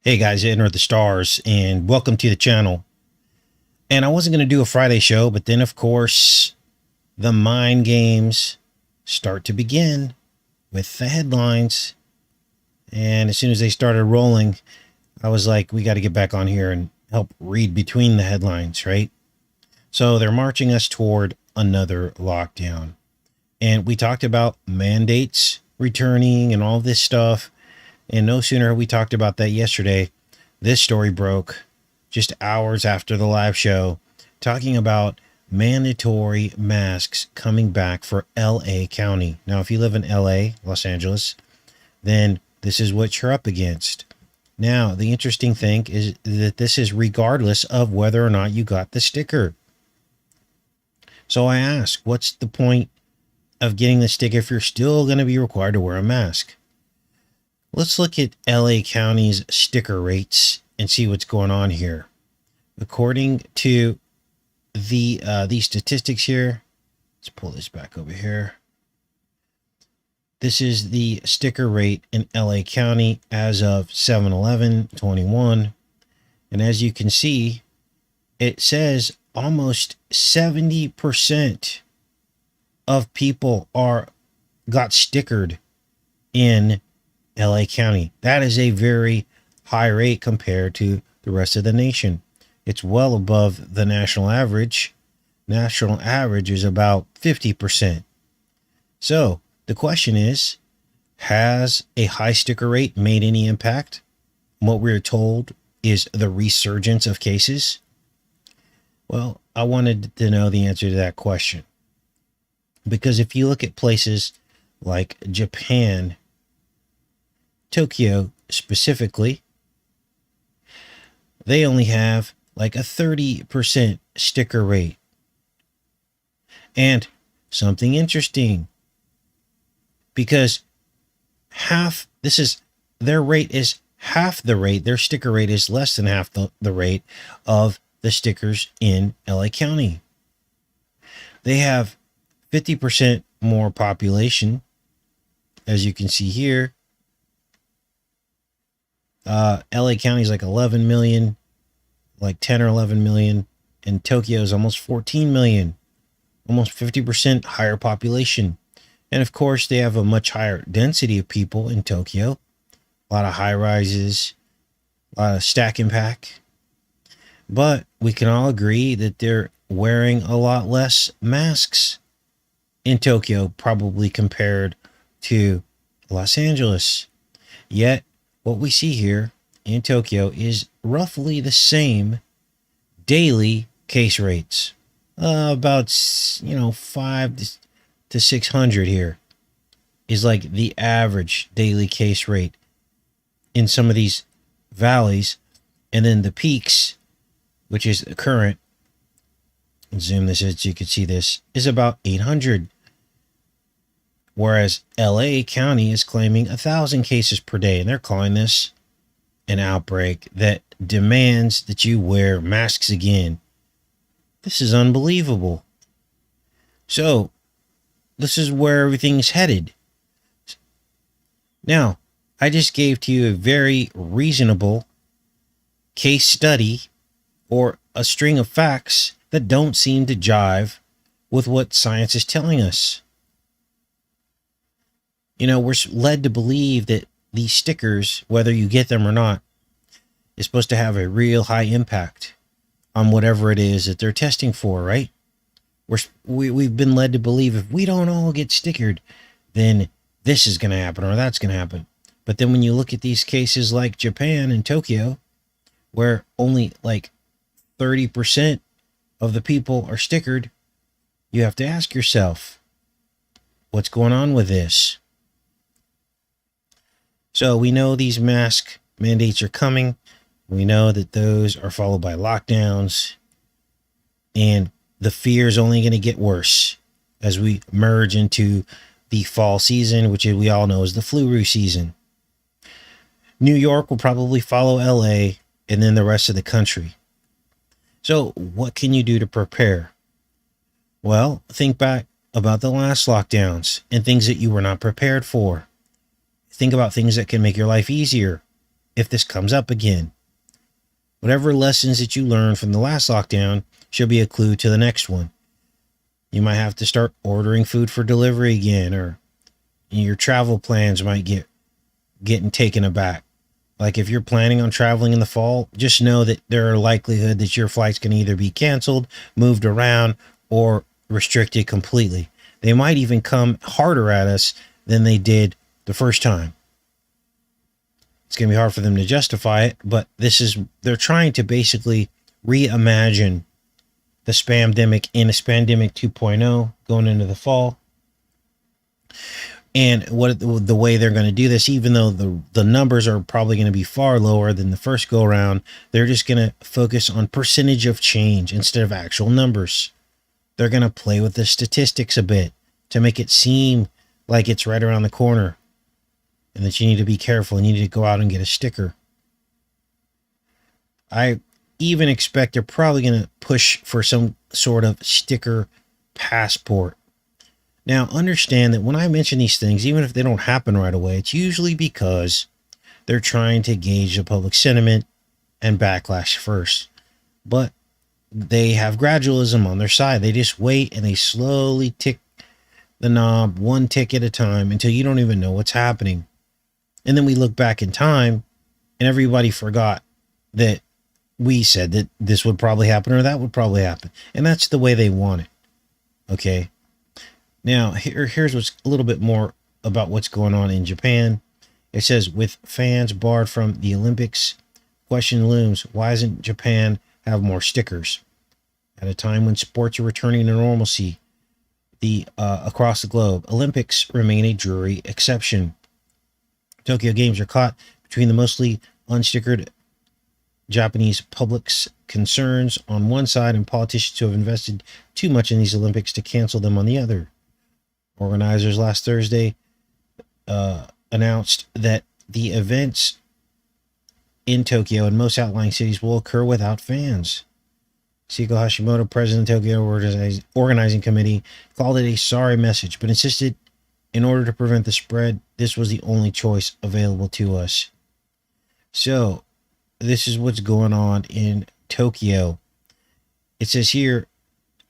Hey guys, Enterthestars, and welcome to the channel. And I wasn't going to do a Friday show, but then of course the mind games start to begin with the headlines. And as soon as they started rolling, I was like, we got to get back on here and help read between the headlines, right? So they're marching us toward another lockdown. And we talked about mandates returning and all this stuff. And no sooner we talked about that yesterday, this story broke just hours after the live show, talking about mandatory masks coming back for LA County. Now, if you live in LA, Los Angeles, then this is what you're up against. Now, the interesting thing is that this is regardless of whether or not you got the sticker. So I ask, what's the point of getting the sticker if you're still going to be required to wear a mask? Let's look at LA County's sticker rates and see what's going on here. According to these statistics here, let's pull this back over here. This is the sticker rate in LA County as of 7/11/21. And as you can see, it says almost 70% of people got stickered in LA County. That is a very high rate compared to the rest of the nation. It's well above the national average. National average is about 50%. So the question is, has a high sticker rate made any impact? What we're told is the resurgence of cases. Well, I wanted to know the answer to that question. Because if you look at places like Japan, Tokyo specifically, they only have like a 30% sticker rate. And something interesting, because their rate is half the rate, their sticker rate is less than half the rate of the stickers in LA County. They have 50% more population, as you can see here. LA County is like 11 million, like 10 or 11 million, and Tokyo is almost 14 million, almost 50% higher population. And of course, they have a much higher density of people in Tokyo, a lot of high rises, a lot of stack and pack. But we can all agree that they're wearing a lot less masks in Tokyo, probably compared to Los Angeles. Yet, what we see here in Tokyo is roughly the same daily case rates. About 5 to 600 here is like the average daily case rate in some of these valleys. And then the peaks, which is the current, zoom this in so you can see this, is about 800. Whereas LA County is claiming 1,000 cases per day, and they're calling this an outbreak that demands that you wear masks again. This is unbelievable. So, this is where everything's headed. Now, I just gave to you a very reasonable case study or a string of facts that don't seem to jive with what science is telling us. We're led to believe that these stickers, whether you get them or not, is supposed to have a real high impact on whatever it is that they're testing for, right? We've been led to believe if we don't all get stickered, then this is going to happen or that's going to happen. But then when you look at these cases like Japan and Tokyo, where only like 30% of the people are stickered, you have to ask yourself, what's going on with this? So we know these mask mandates are coming. We know that those are followed by lockdowns. And the fear is only going to get worse as we merge into the fall season, which we all know is the flu season. New York will probably follow LA and then the rest of the country. So what can you do to prepare? Well, think back about the last lockdowns and things that you were not prepared for. Think about things that can make your life easier. if this comes up again. Whatever lessons that you learned from the last lockdown should be a clue to the next one. You might have to start ordering food for delivery again, or your travel plans might getting taken aback. Like if you're planning on traveling in the fall, just know that there are likelihood that your flights can either be canceled, moved around, or restricted completely. They might even come harder at us than they did the first time. It's going to be hard for them to justify it, but they're trying to basically reimagine the spamdemic in a Spamdemic 2.0 going into the fall. And the way they're going to do this, even though the numbers are probably going to be far lower than the first go around, they're just going to focus on percentage of change instead of actual numbers. They're going to play with the statistics a bit to make it seem like it's right around the corner and that you need to be careful and you need to go out and get a sticker. I even expect they're probably going to push for some sort of sticker passport. Now, understand that when I mention these things, even if they don't happen right away, it's usually because they're trying to gauge the public sentiment and backlash first. But they have gradualism on their side. They just wait and they slowly tick the knob one tick at a time until you don't even know what's happening. And then we look back in time and everybody forgot that we said that this would probably happen or that would probably happen. And that's the way they want it. Okay. Now, here's what's a little bit more about what's going on in Japan. It says, with fans barred from the Olympics, question looms, why doesn't Japan have more stickers? At a time when sports are returning to normalcy across the globe, Olympics remain a jury exception. Tokyo Games are caught between the mostly unstickered Japanese public's concerns on one side and politicians who have invested too much in these Olympics to cancel them on the other. Organizers last Thursday announced that the events in Tokyo and most outlying cities will occur without fans. Seiko Hashimoto, president of the Tokyo Organizing Committee, called it a sorry message, but insisted in order to prevent the spread, this was the only choice available to us. So, this is what's going on in Tokyo. It says here,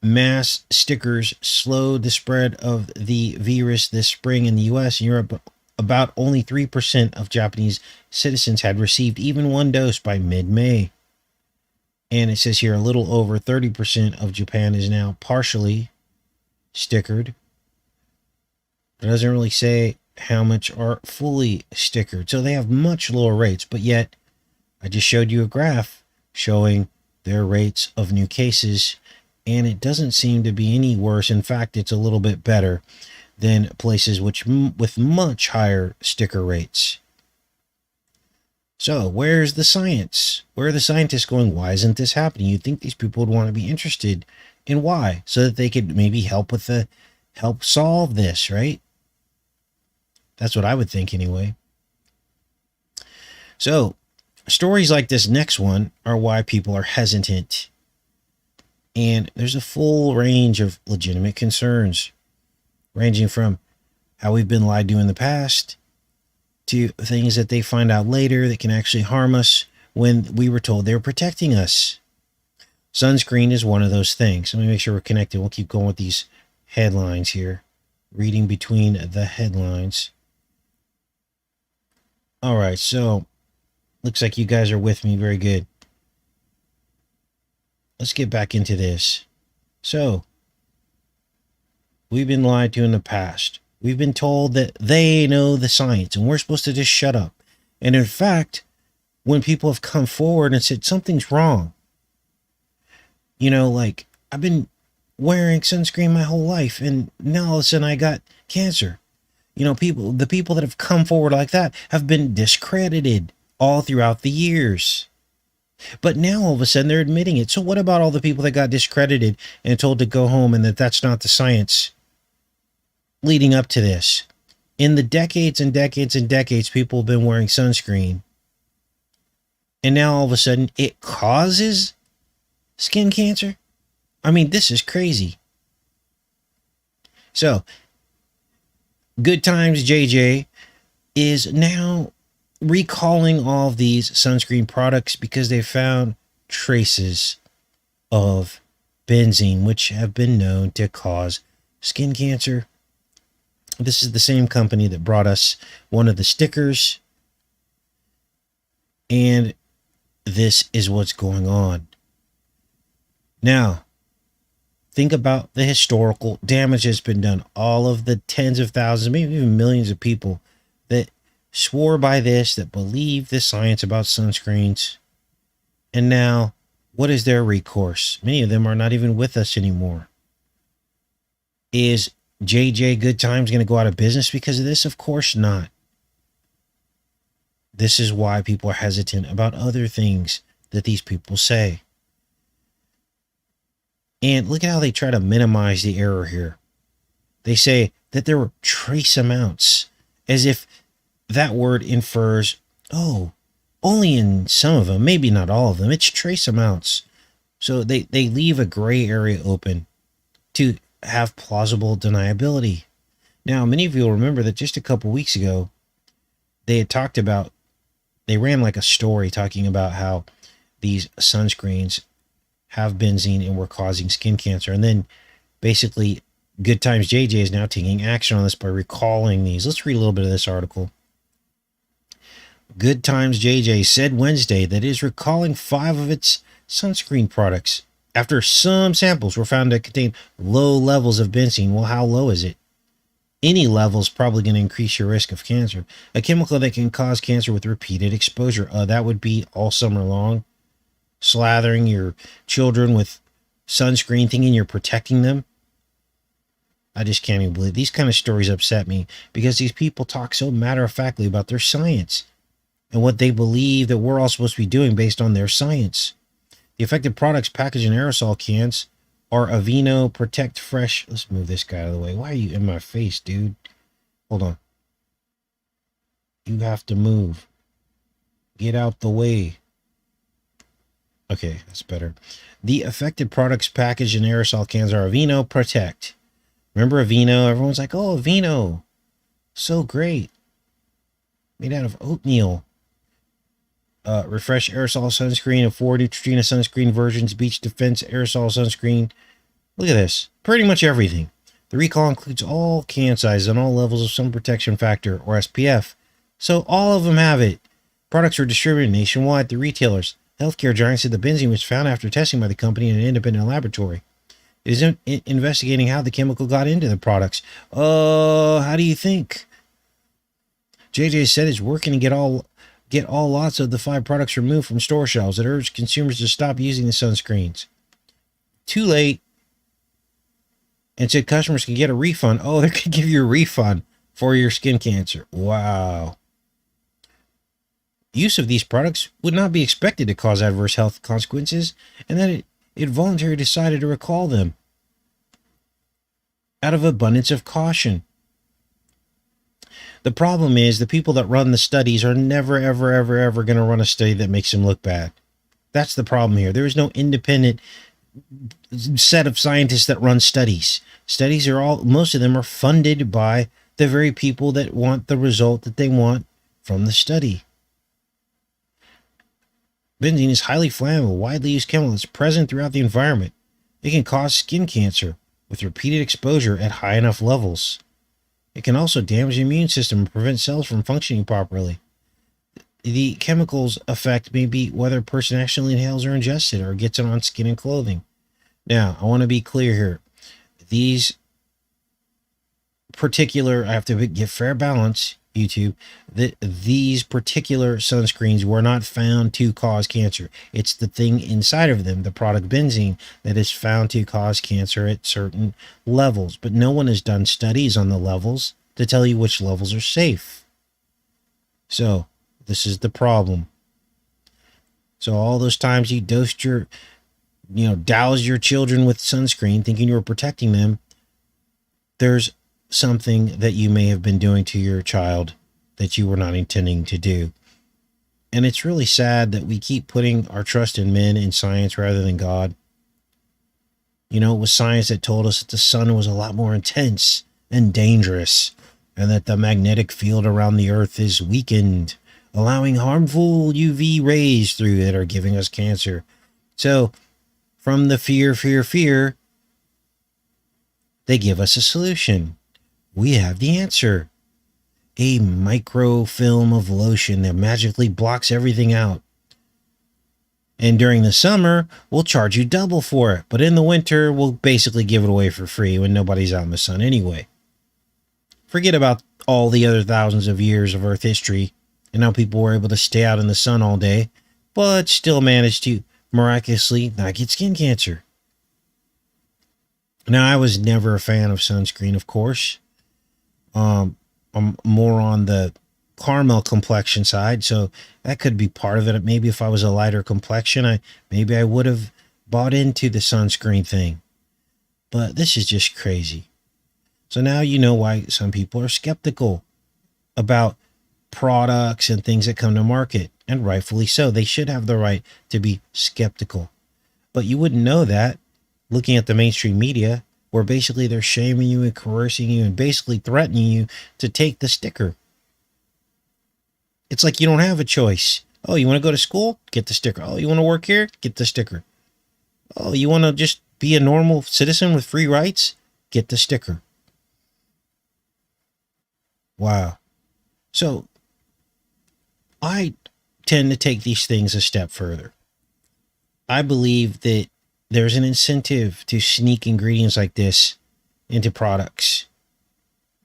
mass stickers slowed the spread of the virus this spring in the U.S. and Europe. About only 3% of Japanese citizens had received even one dose by mid-May. And it says here a little over 30% of Japan is now partially stickered. It doesn't really say how much are fully stickered. So they have much lower rates, but yet I just showed you a graph showing their rates of new cases, and it doesn't seem to be any worse. In fact, it's a little bit better than places with much higher sticker rates. So where's the science? Where are the scientists going? Why isn't this happening? You'd think these people would want to be interested in why, so that they could maybe help solve this, right? That's what I would think anyway. So stories like this next one are why people are hesitant. And there's a full range of legitimate concerns, ranging from how we've been lied to in the past to things that they find out later that can actually harm us when we were told they were protecting us. Sunscreen is one of those things. Let me make sure we're connected. We'll keep going with these headlines here. Reading between the headlines. All right, so looks like you guys are with me. Very good. Let's get back into this. So, we've been lied to in the past. We've been told that they know the science and we're supposed to just shut up. And in fact, when people have come forward and said something's wrong, like I've been wearing sunscreen my whole life and now all of a sudden I got cancer. The people that have come forward like that have been discredited all throughout the years. But now all of a sudden they're admitting it. So what about all the people that got discredited and told to go home and that's not the science leading up to this? In the decades and decades and decades, people have been wearing sunscreen. And now all of a sudden it causes skin cancer? I mean, this is crazy. So, Good Times JJ is now recalling all of these sunscreen products because they found traces of benzene, which have been known to cause skin cancer. This is the same company that brought us one of the stickers, and this is what's going on. Now, think about the historical damage that's been done. All of the tens of thousands, maybe even millions of people that swore by this, that believe the science about sunscreens. And now, what is their recourse? Many of them are not even with us anymore. Is JJ Good Times going to go out of business because of this? Of course not. This is why people are hesitant about other things that these people say. And look at how they try to minimize the error here. They say that there were trace amounts, as if that word infers, oh, only in some of them, maybe not all of them. It's trace amounts. So they leave a gray area open to have plausible deniability. Now, many of you will remember that just a couple weeks ago, they had talked about, they ran like a story talking about how these sunscreens have benzene and were causing skin cancer. And then basically Good Times JJ is now taking action on this by recalling these. Let's read a little bit of this article. Good Times JJ said Wednesday that it is recalling 5 of its sunscreen products after some samples were found to contain low levels of benzene. Well, how low is it? Any level is probably going to increase your risk of cancer. A chemical that can cause cancer with repeated exposure. That would be all summer long. Slathering your children with sunscreen, thinking you're protecting them. I just can't even believe these kind of stories upset me because these people talk so matter-of-factly about their science and what they believe that we're all supposed to be doing based on their science. The affected products packaged in aerosol cans are Aveeno Protect Fresh. Let's move this guy out of the way. Why are you in my face, dude? Hold on. You have to move. Get out the way. Okay, that's better. The affected products packaged in aerosol cans are Aveeno Protect. Remember Aveeno? Everyone's like, oh, Aveeno. So great. Made out of oatmeal. Refresh aerosol sunscreen and 4 Neutrogena sunscreen versions. Beach Defense aerosol sunscreen. Look at this. Pretty much everything. The recall includes all can sizes and all levels of sun protection factor, or SPF. So all of them have it. Products are distributed nationwide through retailers. Healthcare giant said the benzene was found after testing by the company in an independent laboratory. It is investigating how the chemical got into the products. How do you think? JJ said it's working to get all lots of the 5 products removed from store shelves. It urged consumers to stop using the sunscreens. Too late. And said customers can get a refund. Oh, they could give you a refund for your skin cancer. Wow. Use of these products would not be expected to cause adverse health consequences, and that it voluntarily decided to recall them out of abundance of caution. The problem is the people that run the studies are never, ever, ever, ever going to run a study that makes them look bad. That's the problem here. There is no independent set of scientists that run studies. Studies are most of them are funded by the very people that want the result that they want from the study. Benzene is highly flammable, widely used chemical that's present throughout the environment. It can cause skin cancer with repeated exposure at high enough levels. It can also damage the immune system and prevent cells from functioning properly. The chemical's effect may be whether a person actually inhales or ingests it or gets it on skin and clothing. Now, I want to be clear here. These particular, I have to get fair balance, YouTube, that these particular sunscreens were not found to cause cancer. It's the thing inside of them, the product benzene, that is found to cause cancer at certain levels. But no one has done studies on the levels to tell you which levels are safe. So, this is the problem. So all those times you doused doused your children with sunscreen thinking you were protecting them, there's something that you may have been doing to your child that you were not intending to do. And it's really sad that we keep putting our trust in men and science rather than God. It was science that told us that the sun was a lot more intense and dangerous, and that the magnetic field around the earth is weakened. allowing harmful UV rays through that are giving us cancer. So from the fear, they give us a solution. We have the answer. A microfilm of lotion that magically blocks everything out. And during the summer, we'll charge you double for it. But in the winter, we'll basically give it away for free when nobody's out in the sun anyway. Forget about all the other thousands of years of Earth history and how people were able to stay out in the sun all day, but still managed to miraculously not get skin cancer. Now, I was never a fan of sunscreen, of course. I'm more on the caramel complexion side, so that could be part of it. Maybe if I was a lighter complexion, maybe I would have bought into the sunscreen thing. But this is just crazy. So now you know why some people are skeptical about products and things that come to market, and rightfully so. They should have the right to be skeptical. But you wouldn't know that looking at the mainstream media, where basically they're shaming you and coercing you and basically threatening you to take the sticker. It's like you don't have a choice. Oh, you want to go to school? Get the sticker. Oh, you want to work here? Get the sticker. Oh, you want to just be a normal citizen with free rights? Get the sticker. Wow. So I tend to take these things a step further. I believe that there's an incentive to sneak ingredients like this into products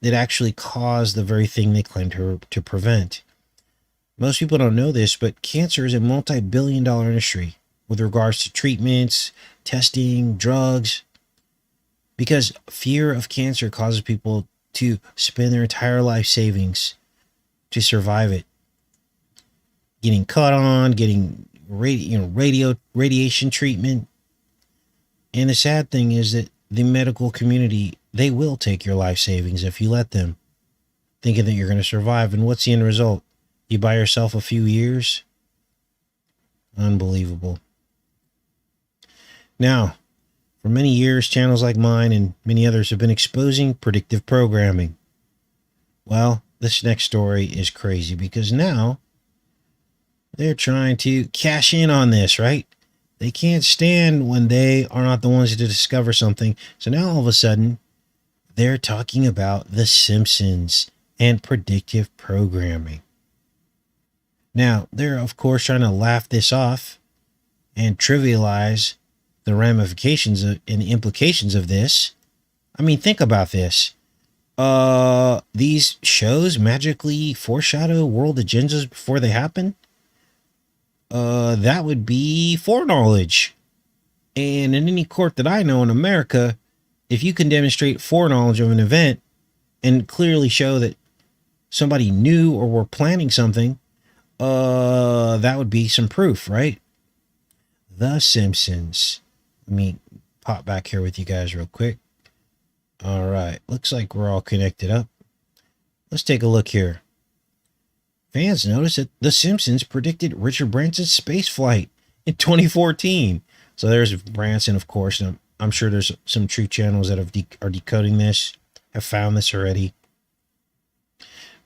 that actually cause the very thing they claim to prevent. Most people don't know this, but cancer is a multi-billion-dollar industry with regards to treatments, testing, drugs, because fear of cancer causes people to spend their entire life savings to survive it. Getting cut on, getting radiation treatment. And the sad thing is that the medical community, they will take your life savings if you let them, thinking that you're going to survive. And what's the end result? You buy yourself a few years? Unbelievable. Now, for many years, channels like mine and many others have been exposing predictive programming. Well, this next story is crazy because now they're trying to cash in on this, right? They can't stand when they are not the ones to discover something. So now all of a sudden, they're talking about The Simpsons and predictive programming. Now, they're, of course, trying to laugh this off and trivialize the ramifications and implications of this. I mean, think about this. These shows magically foreshadow world agendas before they happen. That would be foreknowledge. And in any court that I know in America, if you can demonstrate foreknowledge of an event and clearly show that somebody knew or were planning something, that would be some proof, right? The Simpsons. Let me pop back here with you guys real quick. All right. Looks like we're all connected up. Let's take a look here. Fans noticed that The Simpsons predicted Richard Branson's space flight in 2014. So there's Branson, of course. And I'm sure there's some true channels that are decoding this, have found this already.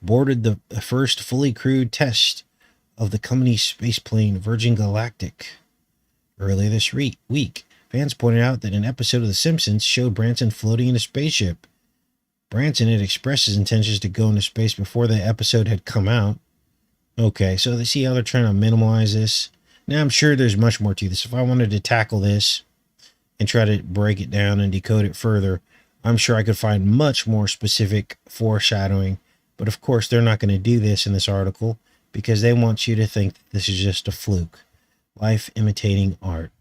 Boarded the first fully crewed test of the company's space plane Virgin Galactic earlier this week. Fans pointed out that an episode of The Simpsons showed Branson floating in a spaceship. Branson had expressed his intentions to go into space before the episode had come out. Okay, so they see how they're trying to minimize this. Now, I'm sure there's much more to this. If I wanted to tackle this and try to break it down and decode it further, I'm sure I could find much more specific foreshadowing. But of course, they're not going to do this in this article because they want you to think that this is just a fluke. Life imitating art.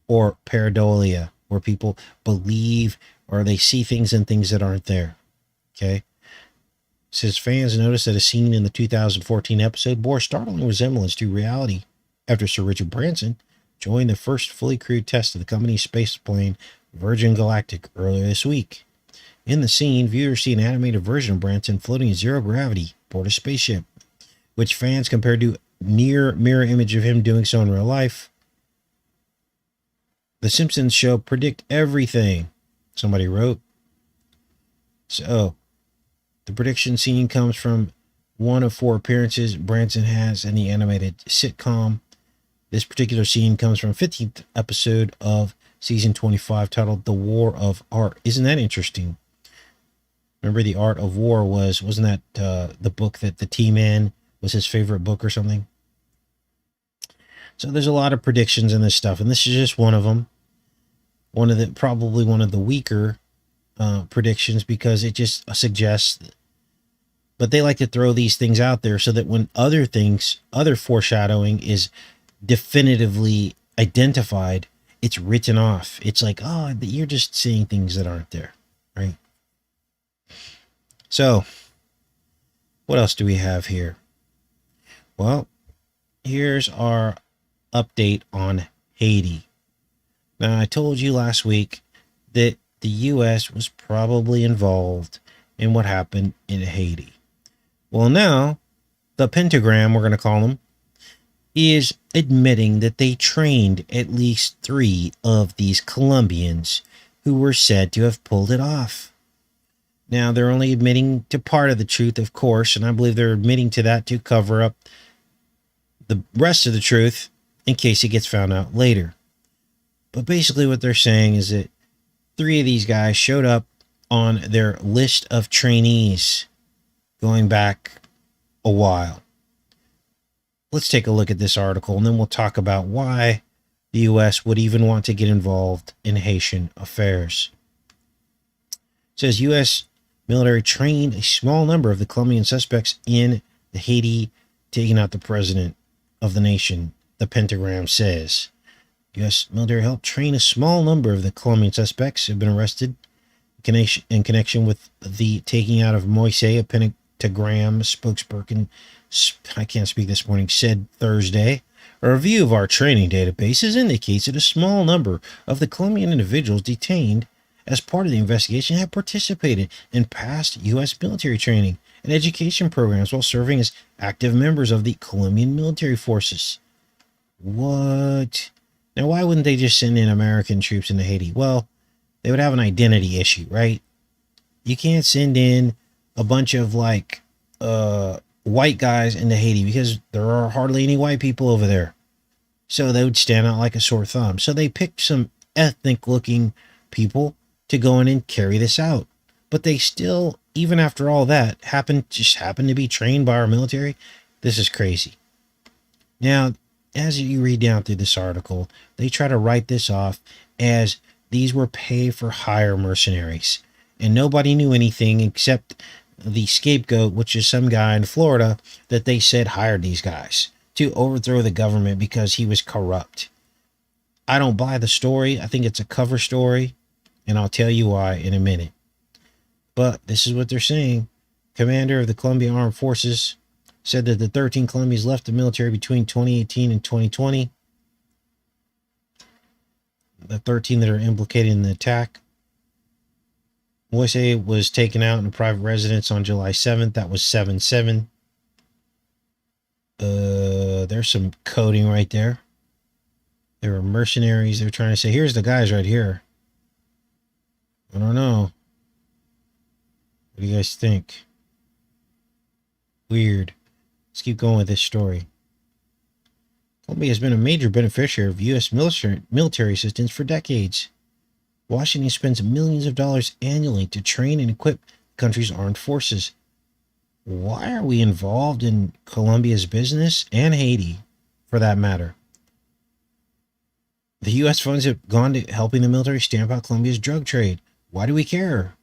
Or pareidolia, where people believe or they see things and things that aren't there. Okay? It says fans noticed that a scene in the 2014 episode bore startling resemblance to reality after Sir Richard Branson joined the first fully crewed test of the company's space plane Virgin Galactic earlier this week. In the scene, viewers see an animated version of Branson floating in zero gravity aboard a spaceship, which fans compared to near mirror image of him doing so in real life. The Simpsons show predict everything, somebody wrote. So, the prediction scene comes from one of 4 appearances Branson has in the animated sitcom. This particular scene comes from 15th episode of season 25, titled The War of Art. Isn't that interesting? Remember, The Art of War wasn't that the book that the T-Man was his favorite book or something? So there's a lot of predictions in this stuff, and this is just one of them. Probably one of the weaker predictions, because it just suggests, but they like to throw these things out there so that when other foreshadowing is definitively identified, it's written off. It's like, oh, you're just seeing things that aren't there, right? So, what else do we have here? Well, here's our update on Haiti. Now, I told you last week that the U.S. was probably involved in what happened in Haiti. Well, now, the pentagram, we're going to call them, is admitting that they trained at least 3 of these Colombians who were said to have pulled it off. Now, they're only admitting to part of the truth, of course, and I believe they're admitting to that to cover up the rest of the truth in case it gets found out later. But basically what they're saying is that 3 of these guys showed up on their list of trainees going back a while. Let's take a look at this article, and then we'll talk about why the U.S. would even want to get involved in Haitian affairs. It says U.S. military trained a small number of the Colombian suspects in the Haiti taking out the president of the nation, the pentagram says. U.S. military helped train a small number of the Colombian suspects who have been arrested in connection with the taking out of Moise, a pentagram spokesperson, I can't speak this morning, said Thursday. A review of our training databases indicates that a small number of the Colombian individuals detained as part of the investigation have participated in past U.S. military training and education programs while serving as active members of the Colombian military forces. What? Now, why wouldn't they just send in American troops into Haiti? Well, they would have an identity issue, right? You can't send in a bunch of white guys into Haiti because there are hardly any white people over there. So they would stand out like a sore thumb. So they picked some ethnic looking people to go in and carry this out. But they still, even after all that, happened to be trained by our military. This is crazy. Now, as you read down through this article, they try to write this off as these were pay for hire mercenaries. And nobody knew anything except the scapegoat, which is some guy in Florida that they said hired these guys to overthrow the government because he was corrupt. I don't buy the story. I think it's a cover story, and I'll tell you why in a minute. But this is what they're saying. Commander of the Colombian Armed Forces said that the 13 Colombians left the military between 2018 and 2020. The 13 that are implicated in the attack. Moise was taken out in a private residence on July 7th. That was 7/7. There's some coding right there. They were mercenaries. They're trying to say, here's the guys right here. I don't know. What do you guys think? Weird. Let's keep going with this story. Colombia has been a major beneficiary of U.S. military assistance for decades. Washington spends millions of dollars annually to train and equip the country's armed forces. Why are we involved in Colombia's business and Haiti, for that matter? The U.S. funds have gone to helping the military stamp out Colombia's drug trade. Why do we care?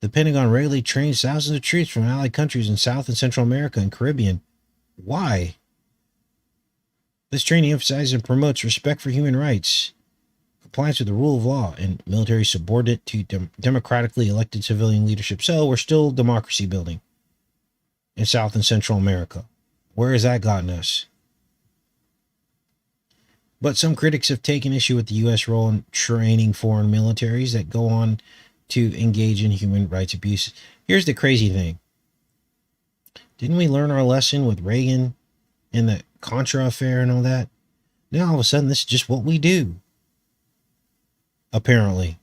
The Pentagon regularly trains thousands of troops from allied countries in South and Central America and Caribbean. Why? This training emphasizes and promotes respect for human rights, compliance with the rule of law, and military subordinate to democratically elected civilian leadership. So we're still democracy building in South and Central America. Where has that gotten us? But some critics have taken issue with the U.S. role in training foreign militaries that go on to engage in human rights abuses. Here's the crazy thing. Didn't we learn our lesson with Reagan and the Contra affair and all that? Now all of a sudden this is just what we do. Apparently.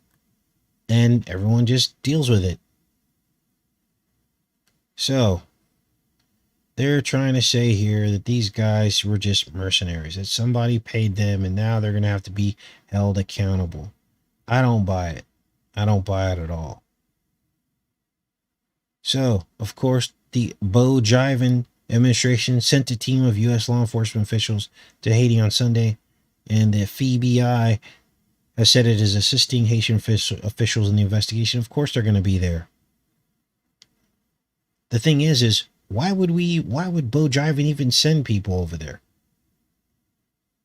And everyone just deals with it. So they're trying to say here that these guys were just mercenaries, that somebody paid them and now they're going to have to be held accountable. I don't buy it. I don't buy it at all. So, of course, the Bo Jiven administration sent a team of U.S. law enforcement officials to Haiti on Sunday, and the FBI has said it is assisting Haitian officials in the investigation. Of course, they're going to be there. The thing is why would Bo Jiven even send people over there?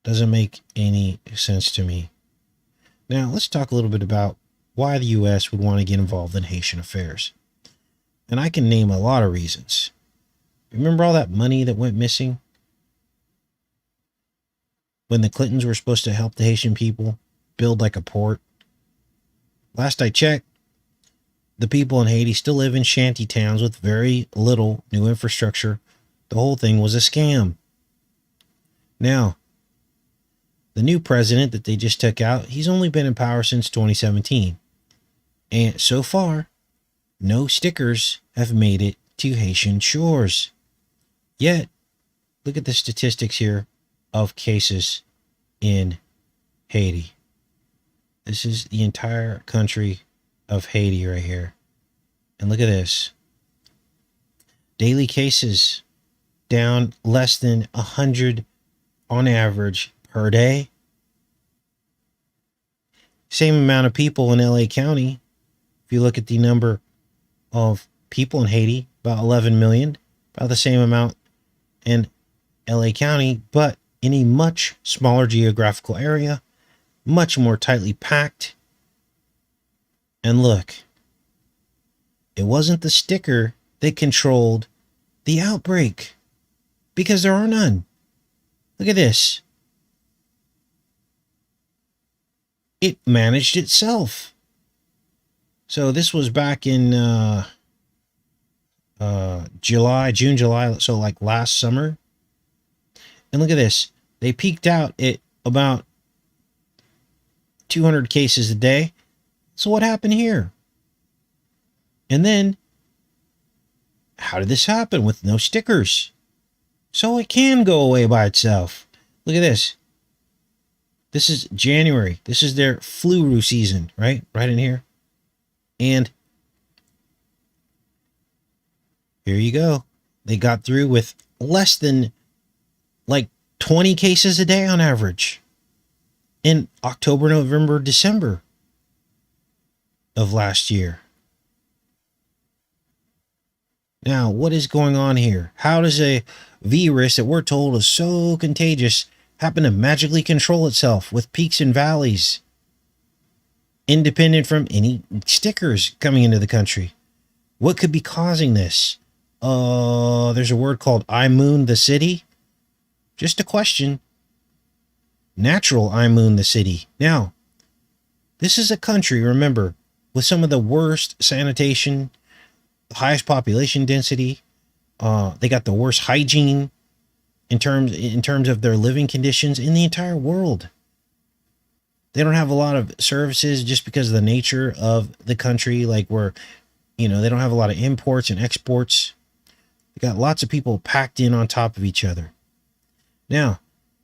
Doesn't make any sense to me. Now, let's talk a little bit about why the U.S. would want to get involved in Haitian affairs. And I can name a lot of reasons. Remember all that money that went missing when the Clintons were supposed to help the Haitian people build like a port? Last I checked, the people in Haiti still live in shanty towns with very little new infrastructure. The whole thing was a scam. Now, the new president that they just took out, he's only been in power since 2017. And so far, no stickers have made it to Haitian shores. Yet, look at the statistics here of cases in Haiti. This is the entire country of Haiti right here. And look at this. Daily cases down less than 100 on average per day. Same amount of people in LA County. If you look at the number of people in Haiti, about 11 million, about the same amount in LA County, but in a much smaller geographical area, much more tightly packed. And look, it wasn't the sticker that controlled the outbreak, because there are none. Look at this. It managed itself. So this was back in June, July, so like last summer. And look at this. They peaked out at about 200 cases a day. So what happened here? And then, how did this happen with no stickers? So it can go away by itself. Look at this. This is January. This is their flu season, right? Right in here. And here you go. They got through with less than like 20 cases a day on average in October, November, December of last year. Now, what is going on here? How does a virus that we're told is so contagious happen to magically control itself with peaks and valleys, independent from any stickers coming into the country? What could be causing this? There's a word called immune the city. Just a question. Natural immune the city. Now, this is a country, remember, with some of the worst sanitation, the highest population density. They got the worst hygiene in terms of their living conditions in the entire world. They don't have a lot of services just because of the nature of the country, like where, they don't have a lot of imports and exports. They got lots of people packed in on top of each other. Now,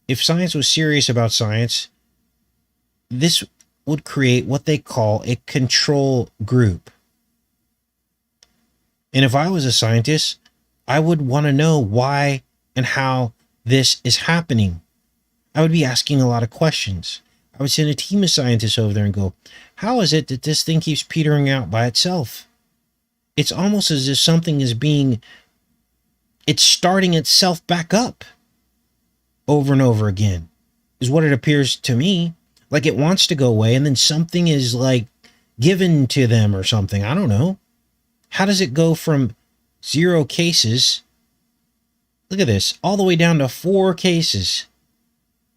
if science was serious about science, this would create what they call a control group. And if I was a scientist, I would want to know why and how this is happening. I would be asking a lot of questions. I would send a team of scientists over there and go, how is it that this thing keeps petering out by itself? It's almost as if something is it's starting itself back up over and over again, is what it appears to me. Like it wants to go away and then something is like given to them or something. I don't know. How does it go from 0 cases, look at this, all the way down to 4 cases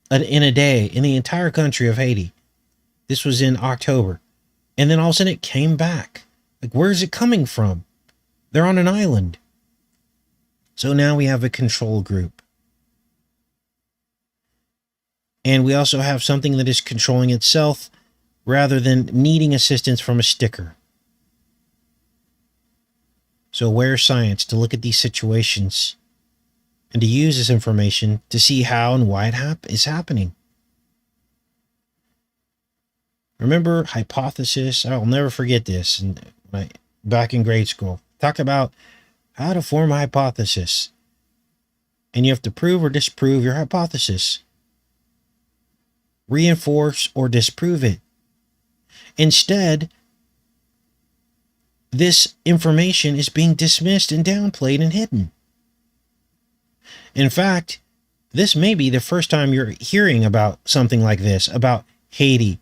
in a day in the entire country of Haiti? This was in October. And then all of a sudden it came back. Like, where is it coming from? They're on an island. So now we have a control group. And we also have something that is controlling itself rather than needing assistance from a sticker. So where's science to look at these situations and to use this information to see how and why it is happening? Remember hypothesis? I'll never forget this. And back in grade school, talk about how to form a hypothesis. And you have to prove or disprove your hypothesis. Reinforce or disprove it. Instead, this information is being dismissed and downplayed and hidden. In fact, this may be the first time you're hearing about something like this, about Haiti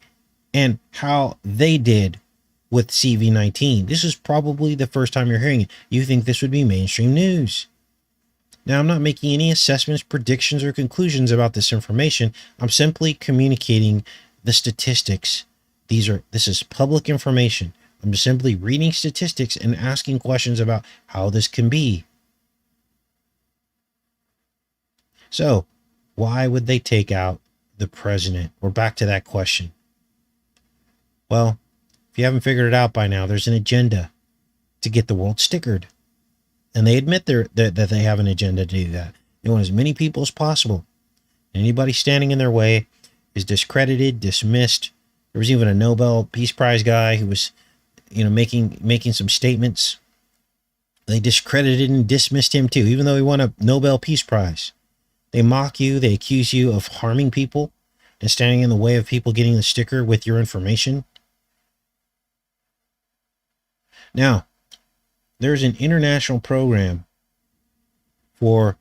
and how they did with CV-19. This is probably the first time you're hearing it. You think this would be mainstream news. Now, I'm not making any assessments, predictions, or conclusions about this information. I'm simply communicating the statistics. This is public information. I'm just simply reading statistics and asking questions about how this can be. So, why would they take out the president? We're back to that question. Well, if you haven't figured it out by now, there's an agenda to get the world stickered. And they admit that they have an agenda to do that. They want as many people as possible. Anybody standing in their way is discredited, dismissed. There was even a Nobel Peace Prize guy who was, making some statements. They discredited and dismissed him too, even though he won a Nobel Peace Prize. They mock you. They accuse you of harming people and standing in the way of people getting the sticker with your information. Now, there's an international program for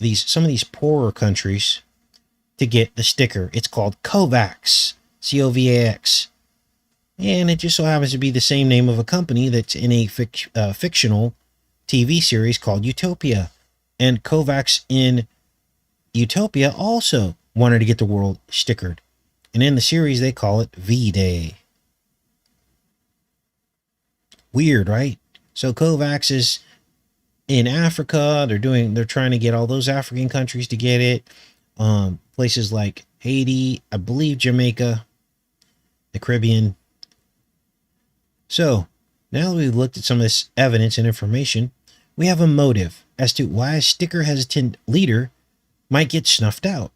some of these poorer countries to get the sticker. It's called COVAX, COVAX. And it just so happens to be the same name of a company that's in a fictional TV series called Utopia. And COVAX in Utopia also wanted to get the world stickered. And in the series, they call it V-Day. Weird, right? So COVAX is in Africa. They're trying to get all those African countries to get it. Places like Haiti, I believe Jamaica, the Caribbean. So now that we've looked at some of this evidence and information, we have a motive as to why a sticker hesitant leader might get snuffed out.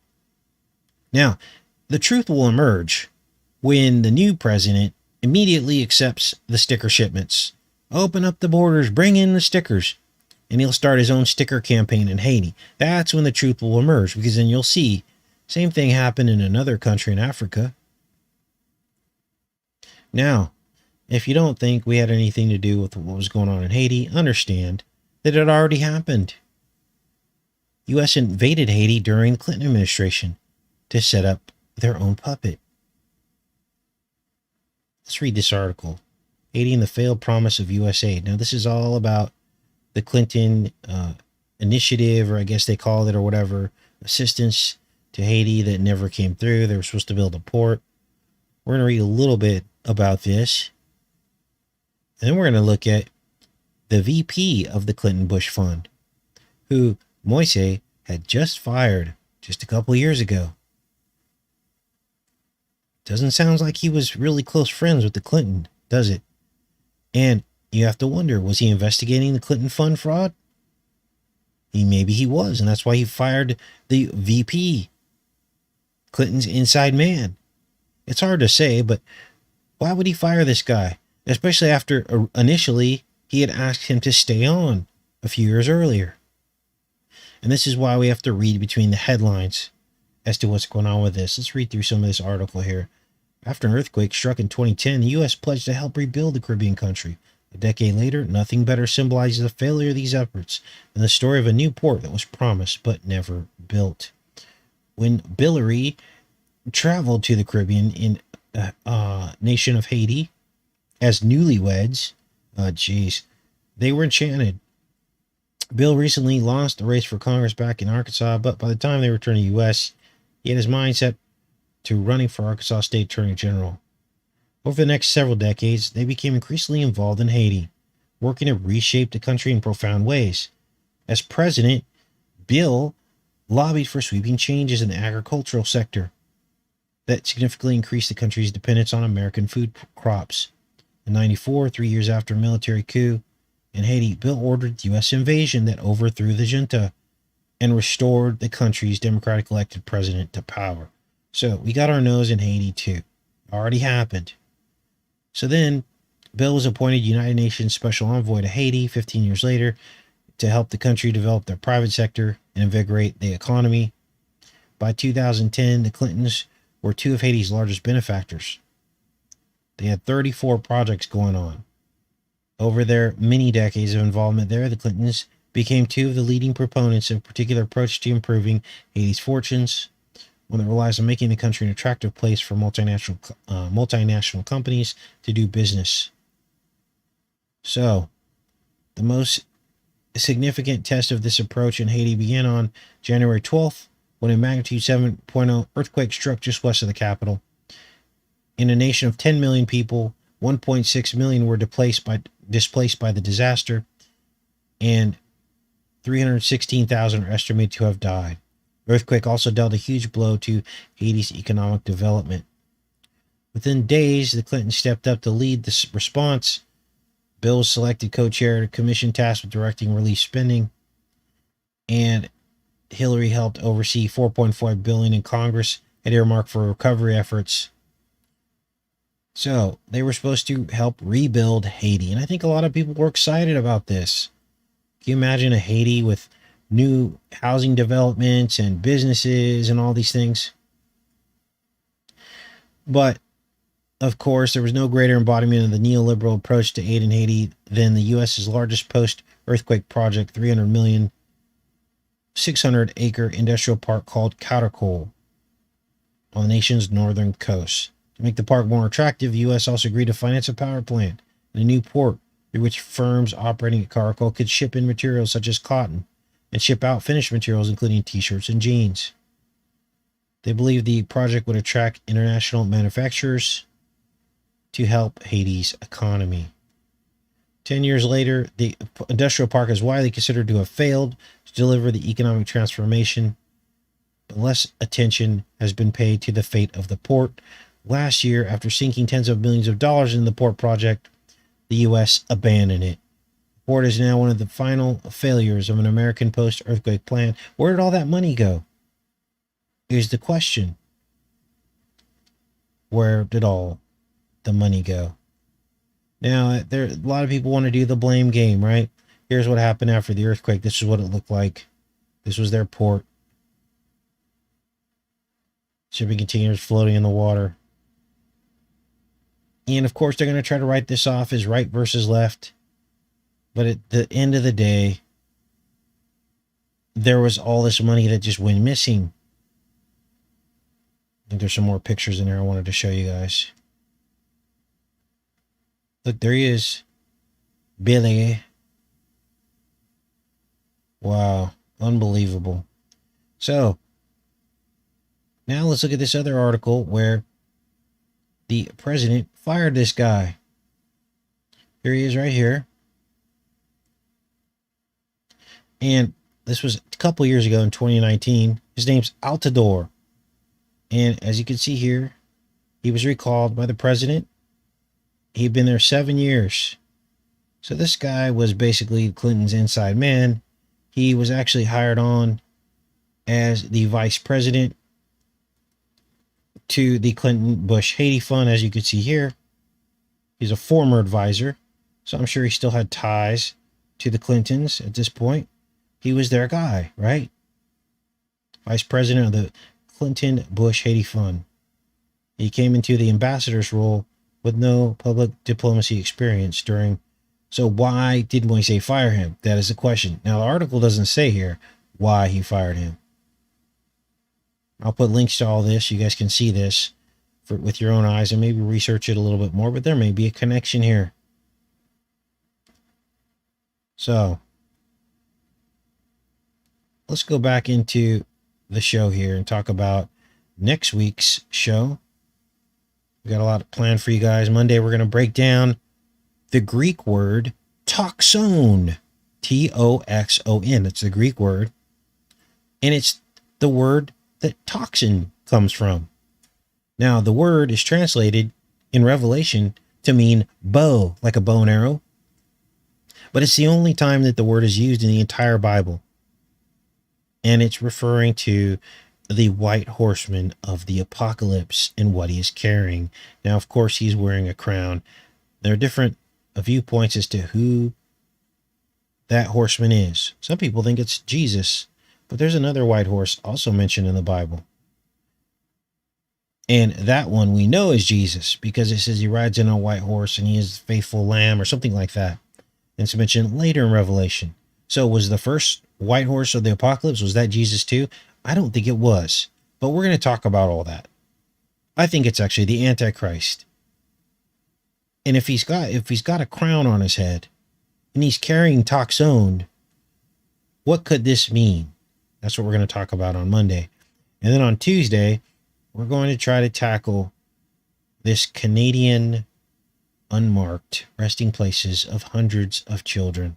Now, the truth will emerge when the new president immediately accepts the sticker shipments. Open up the borders, bring in the stickers. And he'll start his own sticker campaign in Haiti. That's when the truth will emerge, because then you'll see same thing happen in another country in Africa. Now, if you don't think we had anything to do with what was going on in Haiti, understand that it already happened. U.S. invaded Haiti during the Clinton administration to set up their own puppet. Let's read this article. Haiti and the failed promise of U.S. aid. Now, this is all about the Clinton initiative, or I guess they called it, or whatever, assistance to Haiti that never came through. They were supposed to build a port. We're going to read a little bit about this. And then we're going to look at the VP of the Clinton Bush Fund, who Moise had just fired just a couple of years ago. Doesn't sound like he was really close friends with the Clinton, does it? And you have to wonder, was he investigating the Clinton fund fraud? Maybe he was, and that's why he fired the VP, Clinton's inside man. It's hard to say, but why would he fire this guy? Especially after initially he had asked him to stay on a few years earlier. And this is why we have to read between the headlines as to what's going on with this. Let's read through some of this article here. After an earthquake struck in 2010, the U.S. pledged to help rebuild the Caribbean country. A decade later, nothing better symbolizes the failure of these efforts than the story of a new port that was promised but never built. When Billary traveled to the Caribbean in nation of Haiti as newlyweds, they were enchanted. Bill recently launched the race for Congress back in Arkansas, but by the time they returned to the U.S., he had his mind set to running for Arkansas State Attorney General. Over the next several decades, they became increasingly involved in Haiti, working to reshape the country in profound ways. As president, Bill lobbied for sweeping changes in the agricultural sector that significantly increased the country's dependence on American food crops. In 1994, 3 years after a military coup, in Haiti, Bill ordered the U.S. invasion that overthrew the junta and restored the country's democratic elected president to power. So we got our nose in Haiti too. Already happened. So then Bill was appointed United Nations Special Envoy to Haiti 15 years later to help the country develop their private sector and invigorate the economy. By 2010, the Clintons were two of Haiti's largest benefactors. They had 34 projects going on. Over their many decades of involvement there, the Clintons became two of the leading proponents of a particular approach to improving Haiti's fortunes, one that relies on making the country an attractive place for multinational companies to do business. So, the most significant test of this approach in Haiti began on January 12th, when a magnitude 7.0 earthquake struck just west of the capital. In a nation of 10 million people, 1.6 million were displaced by the disaster, and 316,000 are estimated to have died. The earthquake also dealt a huge blow to Haiti's economic development. Within days, the Clintons stepped up to lead the response. Bill was selected co-chair of the commission tasked with directing relief spending, and Hillary helped oversee $4.5 billion in Congress had earmarked for recovery efforts. So they were supposed to help rebuild Haiti, and I think a lot of people were excited about this. Can you imagine a Haiti with new housing developments and businesses and all these things? But of course, there was no greater embodiment of the neoliberal approach to aid in Haiti than the U.S.'s largest post-earthquake project, 300 million, 600-acre industrial park called Caracol on the nation's northern coast. To make the park more attractive, the U.S. also agreed to finance a power plant and a new port through which firms operating at Caracol could ship in materials such as cotton and ship out finished materials including t-shirts and jeans. They believed the project would attract international manufacturers to help Haiti's economy. 10 years later, the industrial park is widely considered to have failed to deliver the economic transformation, but less attention has been paid to the fate of the port. Last year, after sinking tens of millions of dollars in the port project, the U.S. abandoned it. The port is now one of the final failures of an American post-earthquake plan. Where did all that money go? Here's the question. Where did all the money go? Now, a lot of people want to do the blame game, right? Here's what happened after the earthquake. This is what it looked like. This was their port. Shipping containers floating in the water. And of course, they're going to try to write this off as right versus left. But at the end of the day, there was all this money that just went missing. I think there's some more pictures in there I wanted to show you guys. Look, there he is. Billy. Wow. Unbelievable. So, now let's look at this other article where the president fired this guy. Here he is right here. And this was a couple years ago in 2019. His name's Altador. And as you can see here, he was recalled by the president. He'd been there 7 years. So this guy was basically Clinton's inside man. He was actually hired on as the vice president to the Clinton-Bush Haiti Fund, as you can see here. He's a former advisor, so I'm sure he still had ties to the Clintons at this point. He was their guy, right? Vice president of the Clinton-Bush Haiti Fund. He came into the ambassador's role with no public diplomacy experience during. So why didn't we say fire him? That is the question. Now, the article doesn't say here why he fired him. I'll put links to all this. You guys can see this with your own eyes and maybe research it a little bit more, but there may be a connection here. So let's go back into the show here and talk about next week's show. We got a lot planned for you guys. Monday, we're going to break down the Greek word toxon. Toxon. It's the Greek word. And it's the word that toxin comes from. Now, the word is translated in Revelation to mean bow, like a bow and arrow. But it's the only time that the word is used in the entire Bible. And it's referring to the white horseman of the apocalypse and what he is carrying. Now, of course, he's wearing a crown. There are different viewpoints as to who that horseman is. Some people think it's Jesus, but there's another white horse also mentioned in the Bible. And that one we know is Jesus, because it says he rides in a white horse and he is the faithful lamb or something like that. And it's mentioned later in Revelation. So was the first white horse of the apocalypse, was that Jesus too? I don't think it was, but we're going to talk about all that. I think it's actually the Antichrist. And if he's got a crown on his head and he's carrying toxone, what could this mean? That's what we're going to talk about on Monday. And then on Tuesday, we're going to try to tackle this Canadian unmarked resting places of hundreds of children.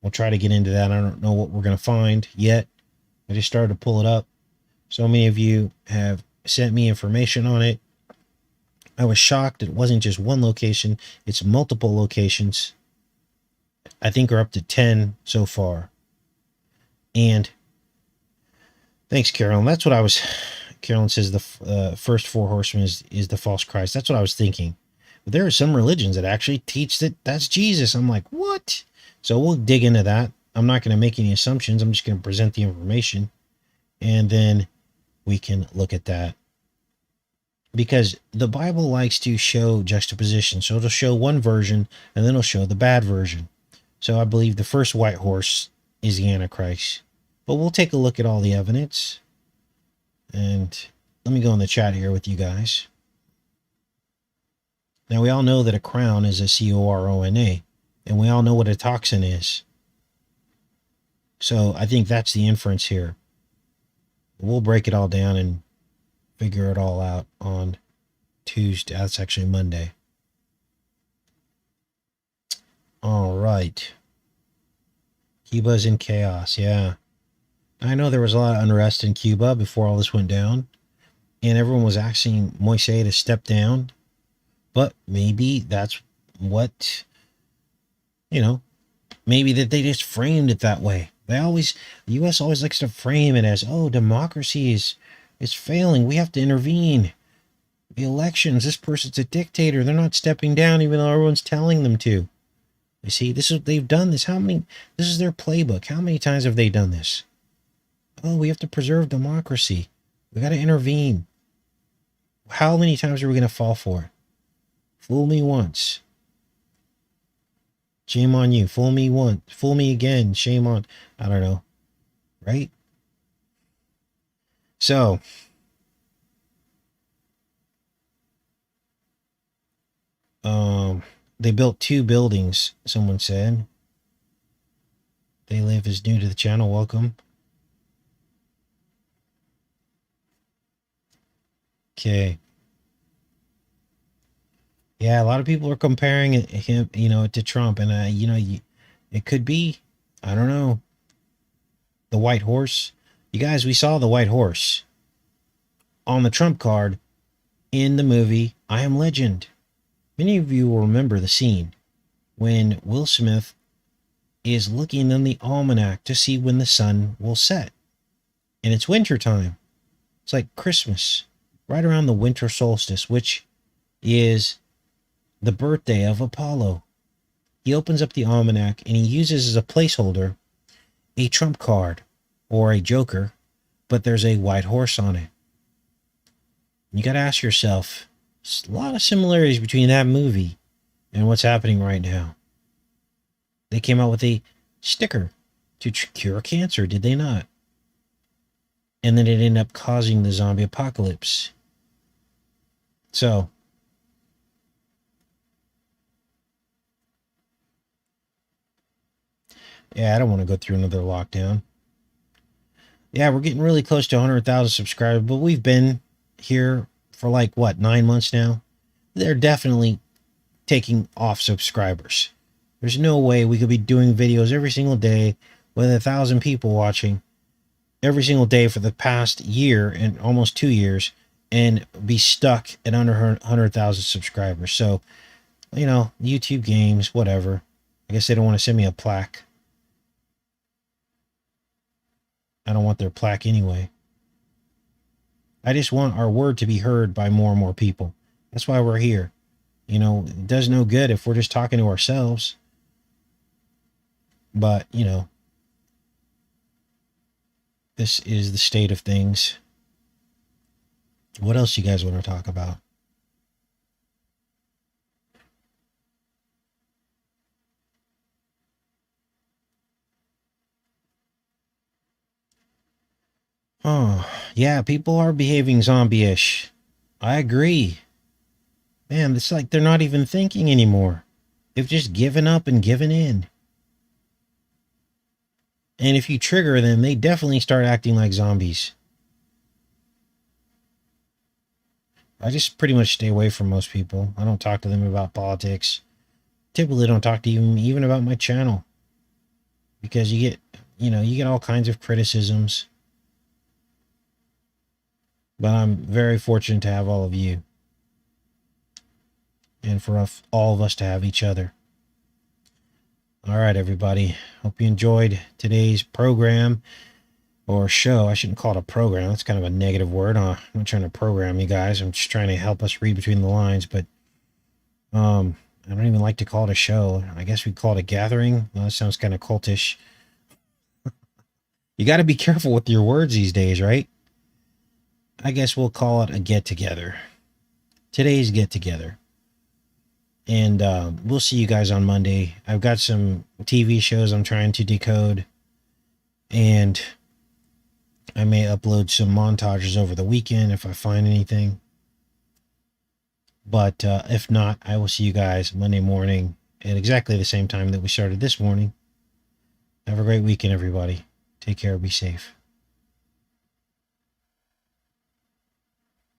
We'll try to get into that. I don't know what we're going to find yet. I just started to pull it up. So many of you have sent me information on it. I was shocked. It wasn't just one location. It's multiple locations. I think we're up to 10 so far. And thanks, Carolyn. That's what I was... Carolyn says the first four horsemen is the false Christ. That's what I was thinking. But there are some religions that actually teach that that's Jesus. I'm like, what? So we'll dig into that. I'm not going to make any assumptions. I'm just going to present the information. And then we can look at that. Because the Bible likes to show juxtaposition. So it'll show one version and then it'll show the bad version. So I believe the first white horse is the Antichrist. But we'll take a look at all the evidence. And let me go in the chat here with you guys. Now, we all know that a crown is a corona, and we all know what a toxin is. So I think that's the inference here. We'll break it all down and figure it all out on Tuesday. That's actually Monday. All right. Cuba's in chaos. Yeah. I know there was a lot of unrest in Cuba before all this went down, and everyone was asking Moise to step down, but maybe that's what, maybe that they just framed it that way. The U.S. always likes to frame it as, oh, democracy is failing. We have to intervene. The elections, this person's a dictator. They're not stepping down even though everyone's telling them to. You see, they've done this. This is their playbook. How many times have they done this? Oh, we have to preserve democracy. We got to intervene. How many times are we going to fall for it? Fool me once. Shame on you. Fool me once. Fool me again. Shame on... I don't know. Right? So... they built 2 buildings, someone said. They Live is new to the channel. Welcome. Okay. Yeah, a lot of people are comparing him, to Trump, and it could be, I don't know, the white horse. You guys, we saw the white horse on the Trump card in the movie I Am Legend. Many of you will remember the scene when Will Smith is looking in the almanac to see when the sun will set, and it's winter time. It's like Christmas, right around the winter solstice, which is the birthday of Apollo. He opens up the almanac and he uses as a placeholder a trump card or a joker, but there's a white horse on it. You got to ask yourself, there's a lot of similarities between that movie and what's happening right now. They came out with a sticker to cure cancer, did they not? And then it ended up causing the zombie apocalypse. So, yeah, I don't want to go through another lockdown. Yeah, we're getting really close to 100,000 subscribers, but we've been here for 9 months now. They're definitely taking off subscribers. There's no way we could be doing videos every single day with 1,000 people watching every single day for the past year and almost 2 years and be stuck at under 100,000 subscribers. So, YouTube games, whatever. I guess they don't want to send me a plaque. I don't want their plaque anyway. I just want our word to be heard by more and more people. That's why we're here. You know, it does no good if we're just talking to ourselves. But, you know, this is the state of things. What else you guys want to talk about? Oh, yeah, people are behaving zombie-ish. I agree. Man, it's like they're not even thinking anymore. They've just given up and given in. And if you trigger them, they definitely start acting like zombies. I just pretty much stay away from most people. I don't talk to them about politics. Typically don't talk to them even about my channel. Because you get all kinds of criticisms. But I'm very fortunate to have all of you. And for all of us to have each other. All right, everybody. Hope you enjoyed today's program or show. I shouldn't call it a program. That's kind of a negative word. I'm not trying to program you guys. I'm just trying to help us read between the lines. But I don't even like to call it a show. I guess we call it a gathering. Well, that sounds kind of cultish. You got to be careful with your words these days, right? I guess we'll call it a get-together. Today's get-together. And we'll see you guys on Monday. I've got some TV shows I'm trying to decode. And I may upload some montages over the weekend if I find anything. But if not, I will see you guys Monday morning at exactly the same time that we started this morning. Have a great weekend, everybody. Take care. Be safe.